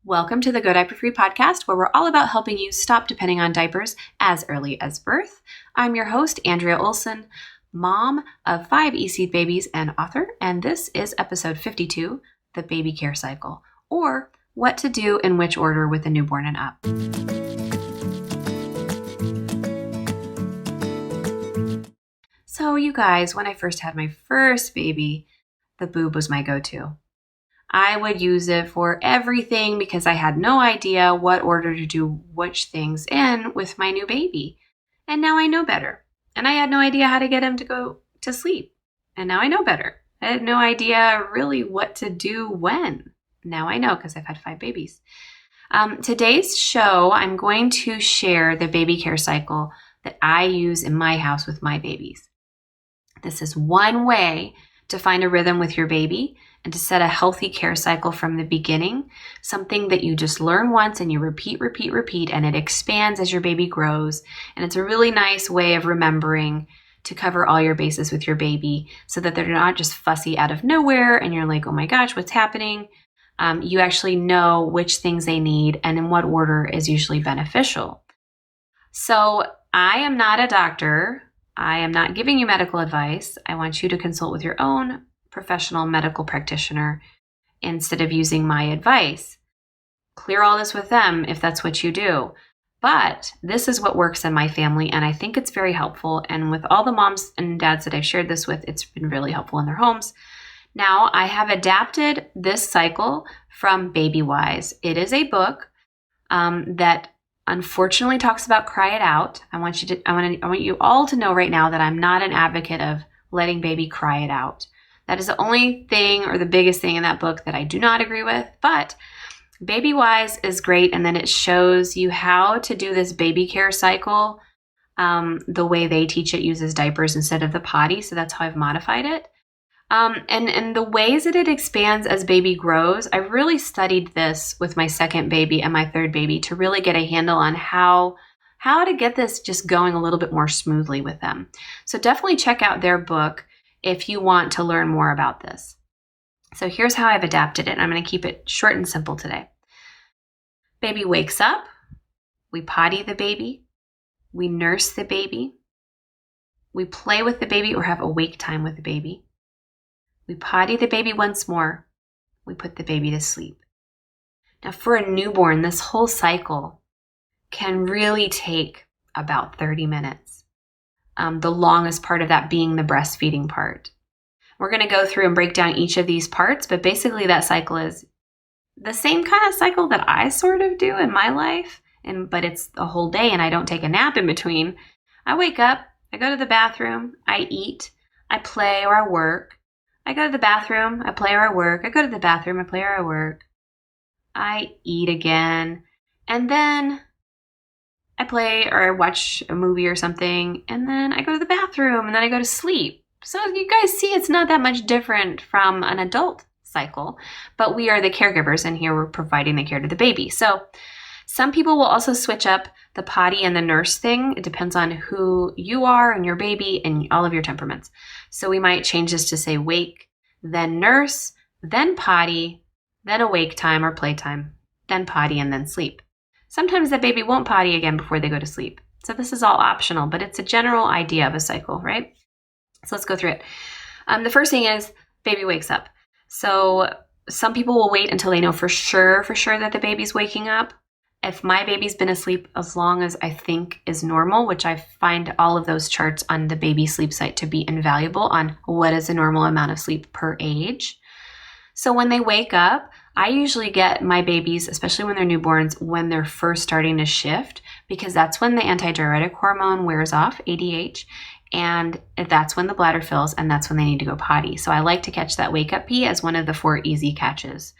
Welcome to the Go Diaper-Free podcast, where we're all about helping you stop depending on diapers as early as birth. I'm your host, Andrea Olson, mom of 5 e-seed babies and author, and this is episode 52, The Baby Care Cycle, or What to Do in Which Order with a Newborn and Up. So you guys, when I first had my first baby, the boob was my go-to. I would use it for everything because I had no idea what order to do which things in with my new baby. And now I know better. And I had no idea how to get him to go to sleep. And now I know better. I had no idea really what to do when. Now I know because I've had 5 babies. Today's show, I'm going to share the baby care cycle that I use in my house with my babies. This is one way to find a rhythm with your baby and to set a healthy care cycle from the beginning, something that you just learn once and you repeat, and it expands as your baby grows. And it's a really nice way of remembering to cover all your bases with your baby so that they're not just fussy out of nowhere and you're like, oh my gosh, what's happening? You actually know which things they need and in what order is usually beneficial. So I am not a doctor. I am not giving you medical advice. I want you to consult with your own professional medical practitioner instead of using my advice. Clear all this with them if that's what you do. But this is what works in my family, and I think it's very helpful. And with all the moms and dads that I've shared this with, it's been really helpful in their homes. Now, I have adapted this cycle from BabyWise. It is a book that unfortunately talks about cry it out. I want you all to know right now that I'm not an advocate of letting baby cry it out. That is the only thing or the biggest thing in that book that I do not agree with, but BabyWise is great, and then it shows you how to do this baby care cycle. The way they teach it uses diapers instead of the potty, so that's how I've modified it. And the ways that it expands as baby grows, I really studied this with my second baby and my third baby to really get a handle on how to get this just going a little bit more smoothly with them. So definitely check out their book if you want to learn more about this. So here's how I've adapted it. I'm going to keep it short and simple today. Baby wakes up. We potty the baby. We nurse the baby. We play with the baby or have awake time with the baby. We potty the baby once more. We put the baby to sleep. Now for a newborn, this whole cycle can really take about 30 minutes. The longest part of that being the breastfeeding part. We're going to go through and break down each of these parts, but basically that cycle is the same kind of cycle that I sort of do in my life, but it's the whole day and I don't take a nap in between. I wake up, I go to the bathroom, I eat, I play or I work. I go to the bathroom, I play or I work. I go to the bathroom, I play or I work. I eat again, and then I play or I watch a movie or something, and then I go to the bathroom, and then I go to sleep. So you guys see it's not that much different from an adult cycle, but we are the caregivers, and here we're providing the care to the baby. So some people will also switch up the potty and the nurse thing. It depends on who you are and your baby and all of your temperaments. So we might change this to say wake, then nurse, then potty, then awake time or playtime, then potty, and then sleep. Sometimes the baby won't potty again before they go to sleep. So this is all optional, but it's a general idea of a cycle, right? So let's go through it. The first thing is baby wakes up. So some people will wait until they know for sure that the baby's waking up. If my baby's been asleep as long as I think is normal, which I find all of those charts on the baby sleep site to be invaluable on what is a normal amount of sleep per age. So when they wake up, I usually get my babies, especially when they're newborns, when they're first starting to shift, because that's when the antidiuretic hormone wears off, ADH, and that's when the bladder fills, and that's when they need to go potty. So I like to catch that wake up pee as one of the 4 easy catches.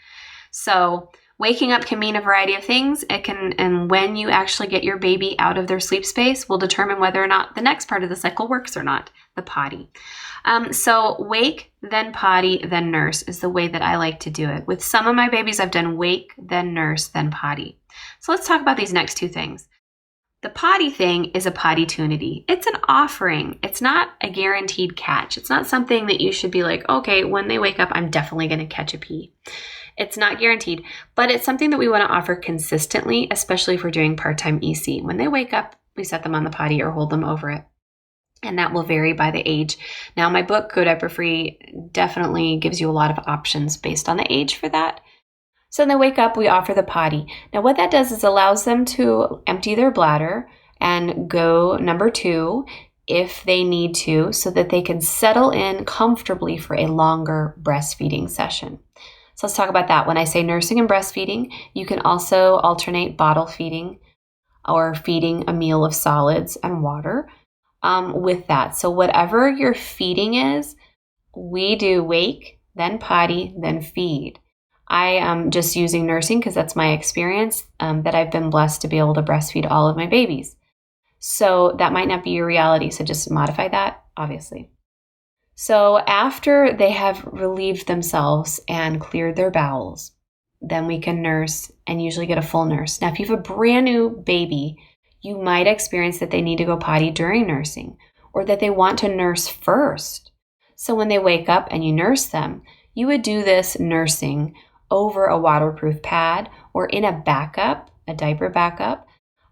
So waking up can mean a variety of things. And when you actually get your baby out of their sleep space will determine whether or not the next part of the cycle works or not, the potty. So wake, then potty, then nurse is the way that I like to do it. With some of my babies, I've done wake, then nurse, then potty. So let's talk about these next 2 things. The potty thing is a potty-tunity. It's an offering. It's not a guaranteed catch. It's not something that you should be like, okay, when they wake up, I'm definitely going to catch a pee. It's not guaranteed, but it's something that we want to offer consistently, especially if we're doing part-time EC. When they wake up, we set them on the potty or hold them over it. And that will vary by the age. Now, my book, Go Diaper-Free, definitely gives you a lot of options based on the age for that. So when they wake up, we offer the potty. Now, what that does is allows them to empty their bladder and go number 2 if they need to, so that they can settle in comfortably for a longer breastfeeding session. So let's talk about that. When I say nursing and breastfeeding, you can also alternate bottle feeding or feeding a meal of solids and water with that. So whatever your feeding is, we do wake, then potty, then feed. I am just using nursing because that's my experience, that I've been blessed to be able to breastfeed all of my babies. So that might not be your reality, so just modify that, obviously. So after they have relieved themselves and cleared their bowels, then we can nurse and usually get a full nurse. Now, if you have a brand new baby, you might experience that they need to go potty during nursing or that they want to nurse first. So when they wake up and you nurse them, you would do this nursing over a waterproof pad or in a backup, a diaper backup,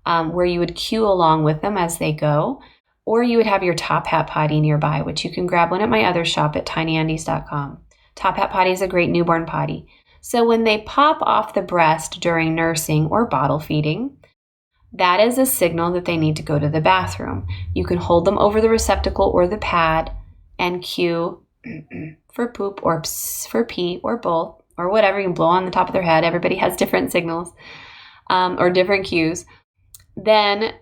where you would cue along with them as they go, or you would have your Top Hat potty nearby, which you can grab one at my other shop at tinyandies.com. Top Hat potty is a great newborn potty. So when they pop off the breast during nursing or bottle feeding, that is a signal that they need to go to the bathroom. You can hold them over the receptacle or the pad and cue for poop or for pee or both, or whatever. You can blow on the top of their head. Everybody has different signals or different cues. Then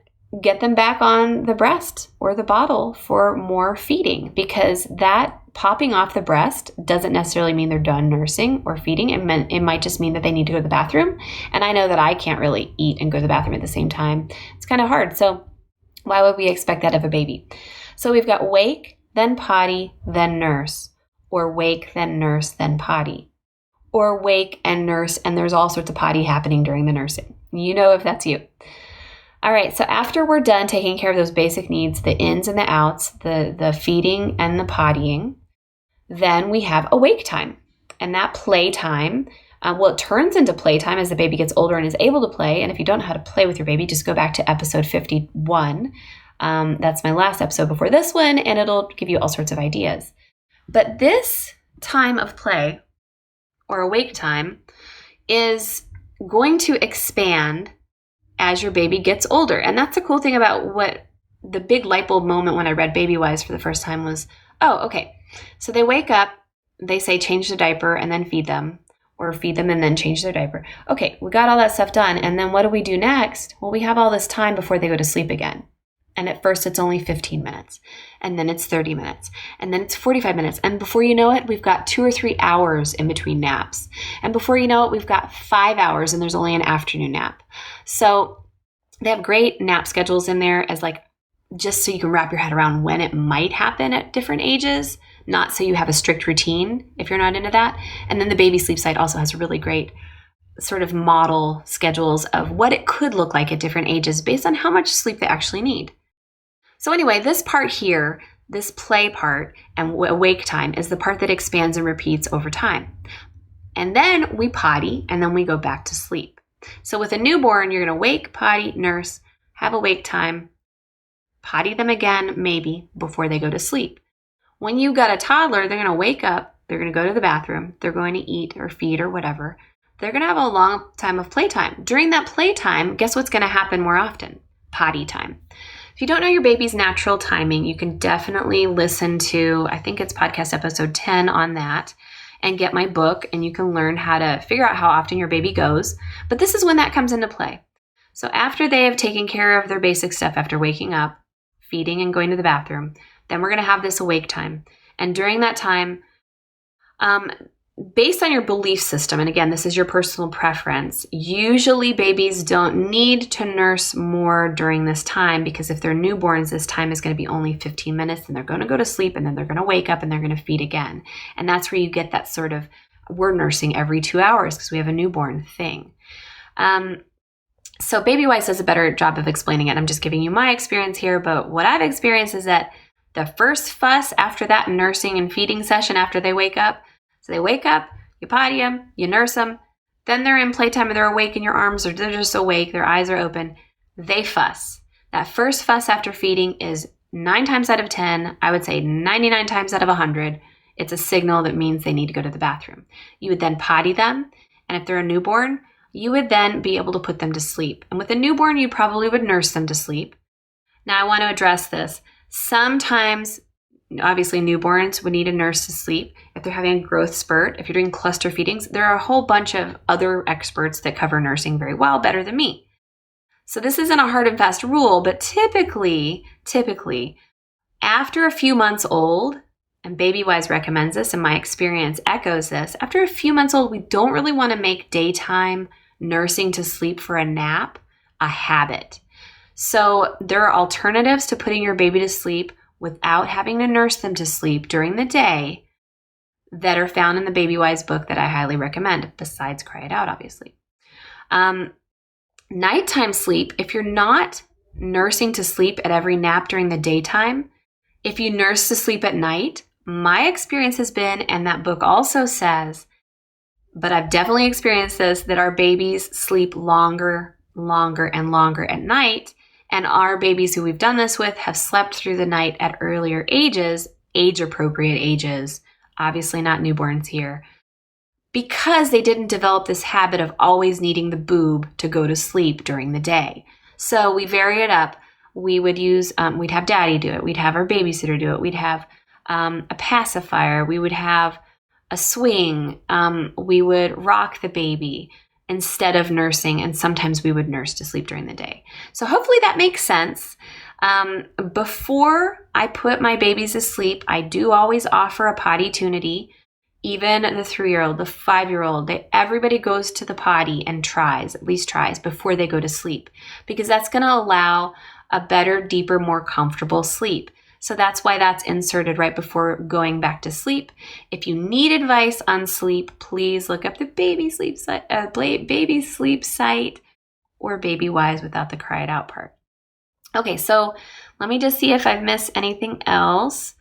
get them back on the breast or the bottle for more feeding, because that popping off the breast doesn't necessarily mean they're done nursing or feeding. It might just mean that they need to go to the bathroom. And I know that I can't really eat and go to the bathroom at the same time. It's kind of hard. So why would we expect that of a baby? So we've got wake, then potty, then nurse, or wake, then nurse, then potty, or wake and nurse, and there's all sorts of potty happening during the nursing. You know if that's you. All right, so after we're done taking care of those basic needs, the ins and the outs, the feeding and the pottying, then we have a wake time. And that play time, it turns into playtime as the baby gets older and is able to play. And if you don't know how to play with your baby, just go back to episode 51. That's my last episode before this one, and it'll give you all sorts of ideas. But this time of play, or awake time, is going to expand as your baby gets older. And that's the cool thing about what the big light bulb moment when I read Baby Wise for the first time was, oh, okay. So they wake up, they say change the diaper and then feed them, or feed them and then change their diaper. Okay, we got all that stuff done. And then what do we do next? Well, we have all this time before they go to sleep again. And at first it's only 15 minutes, and then it's 30 minutes, and then it's 45 minutes. And before you know it, we've got 2 or 3 hours in between naps. And before you know it, we've got 5 hours and there's only an afternoon nap. So they have great nap schedules in there as like, just so you can wrap your head around when it might happen at different ages, not so you have a strict routine if you're not into that. And then the baby sleep site also has really great sort of model schedules of what it could look like at different ages based on how much sleep they actually need. So anyway, this part here, this play part and awake time is the part that expands and repeats over time. And then we potty and then we go back to sleep. So with a newborn, you're going to wake, potty, nurse, have a wake time, potty them again, maybe, before they go to sleep. When you've got a toddler, they're going to wake up, they're going to go to the bathroom, they're going to eat or feed or whatever. They're going to have a long time of playtime. During that playtime, guess what's going to happen more often? Potty time. If you don't know your baby's natural timing, you can definitely listen to, I think it's podcast episode 10 on that, and get my book, and you can learn how to figure out how often your baby goes. But this is when that comes into play. So after they have taken care of their basic stuff, after waking up, feeding and going to the bathroom, then we're going to have this awake time. And during that time, based on your belief system, and again, this is your personal preference, usually babies don't need to nurse more during this time, because if they're newborns, this time is going to be only 15 minutes and they're going to go to sleep and then they're going to wake up and they're going to feed again. And that's where you get that sort of, we're nursing every 2 hours because we have a newborn thing. So BabyWise does a better job of explaining it. I'm just giving you my experience here, but what I've experienced is that the first fuss after that nursing and feeding session after they wake up, so they wake up, you potty them, you nurse them, then they're in playtime or they're awake in your arms or they're just awake, their eyes are open, they fuss. That first fuss after feeding is 9 times out of 10, I would say 99 times out of 100, it's a signal that means they need to go to the bathroom. You would then potty them, and if they're a newborn, you would then be able to put them to sleep. And with a newborn, you probably would nurse them to sleep. Now, I want to address this. Sometimes, obviously, newborns would need a nurse to sleep. If they're having a growth spurt, if you're doing cluster feedings, there are a whole bunch of other experts that cover nursing very well, better than me. So this isn't a hard and fast rule, but typically, after a few months old, and BabyWise recommends this, and my experience echoes this, after a few months old, we don't really want to make daytime nursing to sleep for a nap a habit. So there are alternatives to putting your baby to sleep without having to nurse them to sleep during the day that are found in the BabyWise book that I highly recommend, besides Cry It Out, obviously. Nighttime sleep, if you're not nursing to sleep at every nap during the daytime, if you nurse to sleep at night, my experience has been, and that book also says, but I've definitely experienced this, that our babies sleep longer at night. And our babies who we've done this with have slept through the night at earlier ages, age-appropriate ages, obviously not newborns here, because they didn't develop this habit of always needing the boob to go to sleep during the day. So we vary it up. We would use, we'd have daddy do it. We'd have our babysitter do it. We'd have a pacifier. We would have a swing. We would rock the baby instead of nursing, and sometimes we would nurse to sleep during the day. So hopefully that makes sense. Before I put my babies to sleep, I do always offer a potty tunity. Even the 3-year-old, the 5-year-old, everybody goes to the potty and at least tries before they go to sleep, because that's going to allow a better, deeper, more comfortable sleep. So that's why that's inserted right before going back to sleep. If you need advice on sleep, please look up the baby sleep site or BabyWise without the Cry It Out part. Okay, so let me just see if I've missed anything else.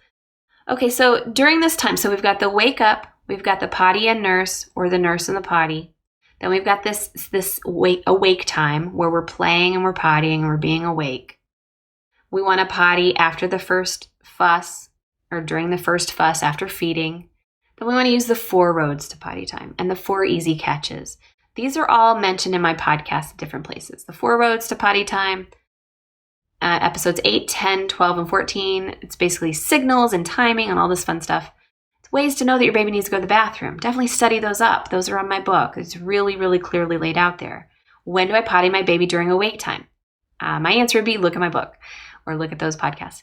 Okay, so during this time, so we've got the wake up, we've got the potty and nurse, or the nurse and the potty. Then we've got this awake time where we're playing and we're pottying and we're being awake. We want to potty after the first fuss or during the first fuss after feeding. Then we want to use the 4 roads to potty time and the 4 easy catches. These are all mentioned in my podcast at different places. The 4 roads to potty time, episodes 8, 10, 12, and 14. It's basically signals and timing and all this fun stuff. It's ways to know that your baby needs to go to the bathroom. Definitely study those up. Those are on my book. It's really, really clearly laid out there. When do I potty my baby during awake time? My answer would be look at my book or look at those podcasts.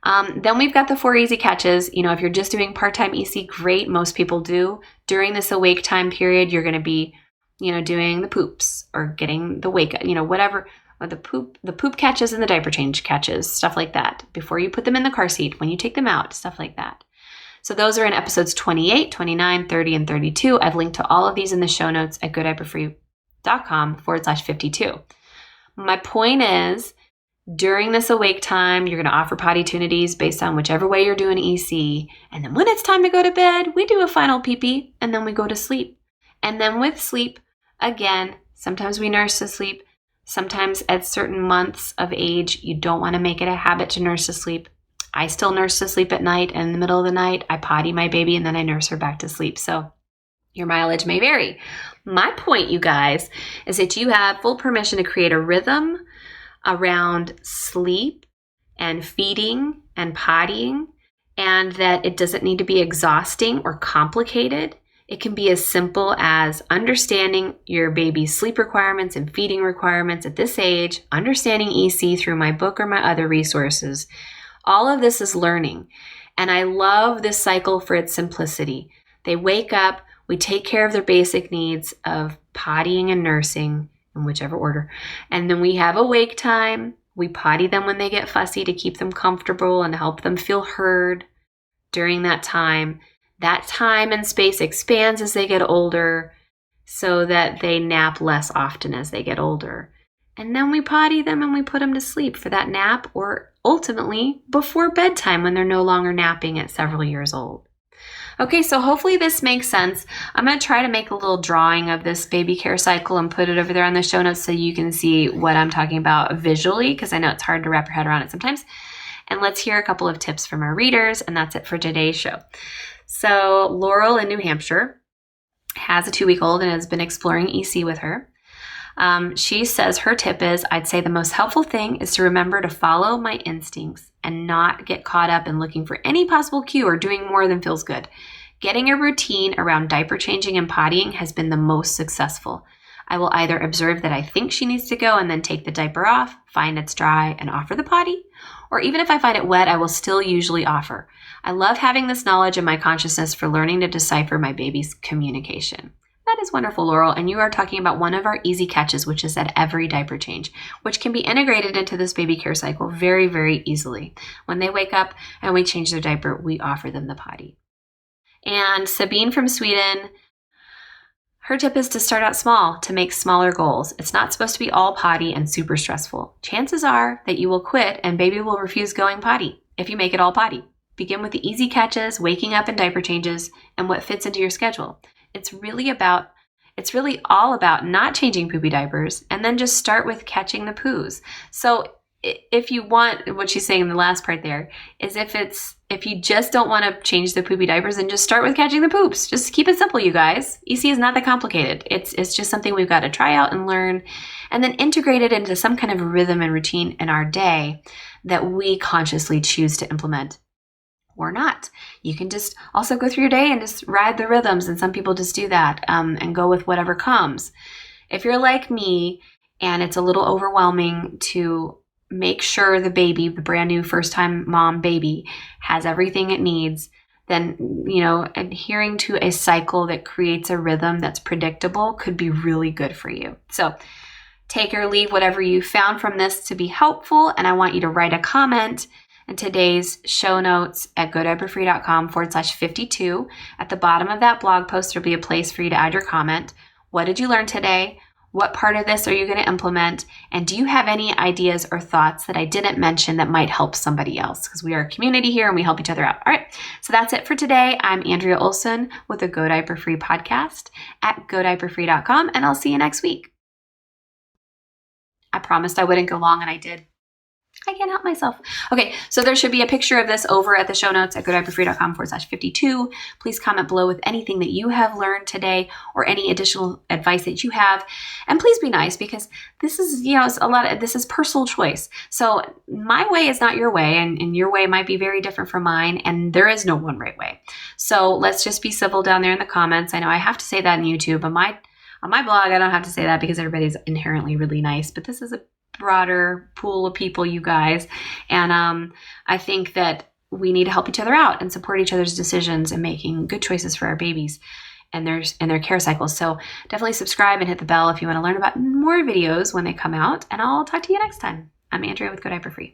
Then we've got the 4 easy catches. You know, if you're just doing part-time EC, great. Most people do. During this awake time period, you're going to be, doing the poops or getting the wake, whatever. Or the poop catches and the diaper change catches, stuff like that. Before you put them in the car seat, when you take them out, stuff like that. So those are in episodes 28, 29, 30, and 32. I've linked to all of these in the show notes at GoDiaperFree.com/52. My point is, during this awake time, you're going to offer potty tunities based on whichever way you're doing EC. And then when it's time to go to bed, we do a final pee-pee, and then we go to sleep. And then with sleep, again, sometimes we nurse to sleep. Sometimes at certain months of age, you don't want to make it a habit to nurse to sleep. I still nurse to sleep at night, and in the middle of the night, I potty my baby, and then I nurse her back to sleep. So your mileage may vary. My point, you guys, is that you have full permission to create a rhythm around sleep and feeding and pottying, and that it doesn't need to be exhausting or complicated. It can be as simple as understanding your baby's sleep requirements and feeding requirements at this age, understanding EC through my book or my other resources. All of this is learning, and I love this cycle for its simplicity. They wake up, we take care of their basic needs of pottying and nursing, in whichever order. And then we have awake time. We potty them when they get fussy to keep them comfortable and help them feel heard during that time. That time and space expands as they get older so that they nap less often as they get older. And then we potty them and we put them to sleep for that nap, or ultimately before bedtime when they're no longer napping at several years old. Okay, so hopefully this makes sense. I'm going to try to make a little drawing of this baby care cycle and put it over there on the show notes so you can see what I'm talking about visually, because I know it's hard to wrap your head around it sometimes. And let's hear a couple of tips from our readers, and that's it for today's show. So Laurel in New Hampshire has a 2-week-old and has been exploring EC with her. She says her tip is, I'd say the most helpful thing is to remember to follow my instincts and not get caught up in looking for any possible cue or doing more than feels good. Getting a routine around diaper changing and pottying has been the most successful. I will either observe that I think she needs to go and then take the diaper off, find it's dry, and offer the potty, or even if I find it wet, I will still usually offer. I love having this knowledge in my consciousness for learning to decipher my baby's communication. That is wonderful, Laurel, and you are talking about one of our easy catches, which is at every diaper change, which can be integrated into this baby care cycle very, very easily. When they wake up and we change their diaper, we offer them the potty. And Sabine from Sweden, her tip is to start out small, to make smaller goals. It's not supposed to be all potty and super stressful. Chances are that you will quit and baby will refuse going potty if you make it all potty. Begin with the easy catches, waking up and diaper changes, and what fits into your schedule. It's really all about not changing poopy diapers, and then just start with catching the poos. So if you want, what she's saying in the last part there is if you just don't want to change the poopy diapers, then just start with catching the poops. Just keep it simple, you guys. EC is not that complicated. It's just something we've got to try out and learn, and then integrate it into some kind of rhythm and routine in our day that we consciously choose to implement. Or not. You can just also go through your day and just ride the rhythms, and some people just do that and go with whatever comes. If you're like me and it's a little overwhelming to make sure the baby, the brand new first-time mom baby, has everything it needs, then, adhering to a cycle that creates a rhythm that's predictable could be really good for you. So take or leave whatever you found from this to be helpful, and I want you to write a comment in today's show notes at GoDiaper-FREE.com/52. At the bottom of that blog post, there'll be a place for you to add your comment. What did you learn today? What part of this are you going to implement? And do you have any ideas or thoughts that I didn't mention that might help somebody else? Because we are a community here and we help each other out. All right, so that's it for today. I'm Andrea Olson with the Go Diaper Free podcast at GoDiaper-FREE.com, and I'll see you next week. I promised I wouldn't go long, and I did. I can't help myself. Okay, so there should be a picture of this over at the show notes at GoDiaper-FREE.com/52. Please comment below with anything that you have learned today or any additional advice that you have. And please be nice, because this is, this is personal choice. So my way is not your way, and your way might be very different from mine, and there is no one right way. So let's just be civil down there in the comments. I know I have to say that on YouTube. On my blog, I don't have to say that because everybody's inherently really nice, but this is a broader pool of people, you guys, and I think that we need to help each other out and support each other's decisions and making good choices for our babies and their care cycles. So definitely subscribe and hit the bell if you want to learn about more videos when they come out, and I'll talk to you next time. I'm Andrea with Go Diaper Free.